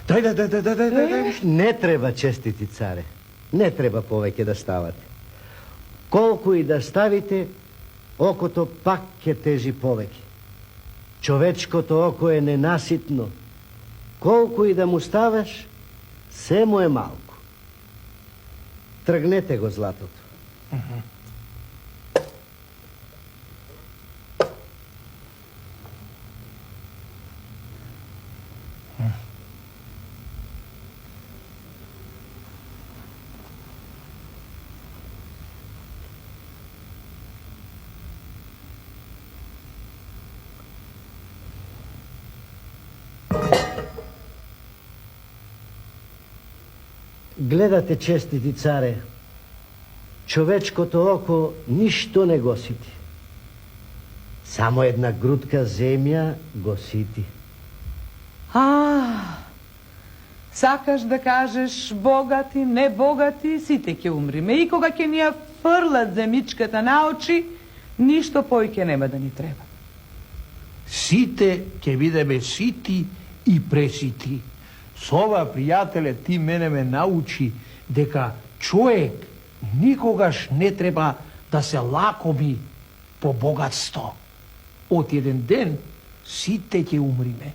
Дај. Не треба, честити царе. Не треба повеќе да ставате. Колку и да ставите, окото пак ќе тежи повеќе. Човечкото око е ненаситно. Колку и да му ставаш, се му е малку. Тргнете го златото. Гледате, честити царе, човечкото око ништо не го сити. Само една грудка земја го сити. Сакаш да кажеш богати, не богати, сите ќе умриме. И кога ќе ни ја фрлат земичката на очи, ништо појќе нема да ни треба. Сите ќе бидеме сити и пресити. Со ова, пријателе, ти мене ме научи дека човек никогаш не треба да се лакоми по богатство. Од еден ден сите ќе умриме.